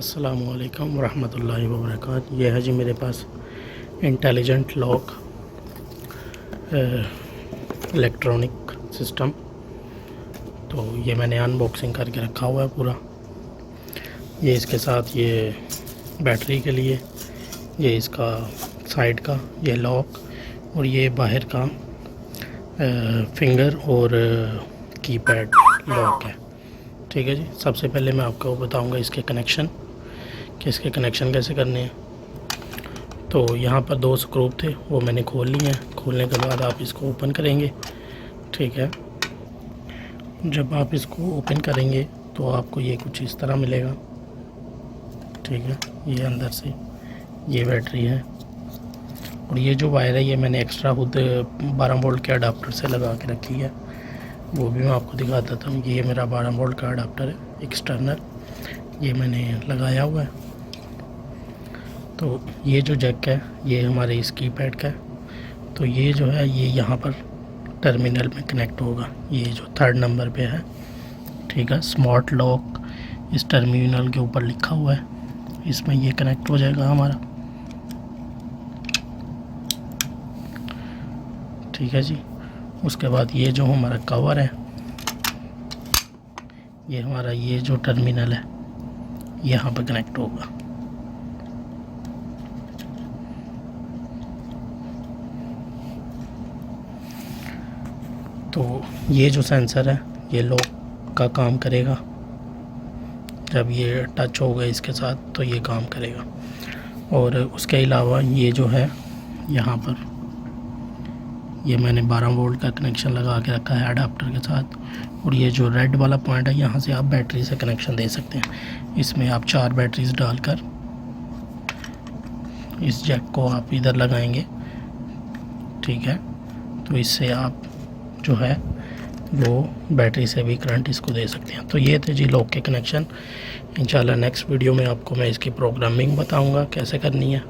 अस्सलामुअलैकुम वरहमतुल्लाहि वबरकातुहू। ये है जी मेरे पास इंटेलिजेंट लॉक इलेक्ट्रॉनिक सिस्टम। तो ये मैंने अनबॉक्सिंग करके रखा हुआ है पूरा। ये इसके साथ ये बैटरी के लिए, ये इसका साइड का ये लॉक, और ये बाहर का फिंगर और कीपैड लॉक है। ठीक है जी। सबसे पहले मैं आपको बताऊंगा इसके कनेक्शन, कि इसके कनेक्शन कैसे करने हैं। तो यहाँ पर 2 स्क्रू थे, वो मैंने खोल लिए हैं। खोलने के बाद आप इसको ओपन करेंगे। ठीक है। जब आप इसको ओपन करेंगे तो आपको ये कुछ इस तरह मिलेगा। ठीक है। ये अंदर से ये बैटरी है, और ये जो वायर है ये मैंने एक्स्ट्रा खुद 12 वोल्ट के अडाप्टर से लगा के रखी है। वो भी मैं आपको दिखा देता हूँ। ये मेरा 12 वोल्ट का अडाप्टर है एक्सटर्नल, ये मैंने लगाया हुआ है। तो ये जो जैक है ये हमारे इस कीपैड का है। तो ये जो है ये यहाँ पर टर्मिनल में कनेक्ट होगा, ये जो 3rd नंबर पे है। ठीक है। स्मार्ट लॉक इस टर्मिनल के ऊपर लिखा हुआ है, इसमें ये कनेक्ट हो जाएगा हमारा। ठीक है जी। उसके बाद ये जो हमारा कवर है, ये हमारा ये जो टर्मिनल है यहाँ पर कनेक्ट होगा। तो ये जो सेंसर है ये लॉक का काम करेगा। जब ये टच होगा इसके साथ तो ये काम करेगा। और उसके अलावा ये जो है यहाँ पर ये मैंने 12 वोल्ट का कनेक्शन लगा के रखा है अडाप्टर के साथ। और ये जो रेड वाला पॉइंट है यहाँ से आप बैटरी से कनेक्शन दे सकते हैं। इसमें आप 4 बैटरीज डालकर इस जैक को आप इधर लगाएंगे। ठीक है। तो इससे आप जो है वो बैटरी से भी करंट इसको दे सकते हैं। तो ये थे जी लॉक के कनेक्शन। इंशाल्लाह नेक्स्ट वीडियो में आपको मैं इसकी प्रोग्रामिंग बताऊंगा कैसे करनी है।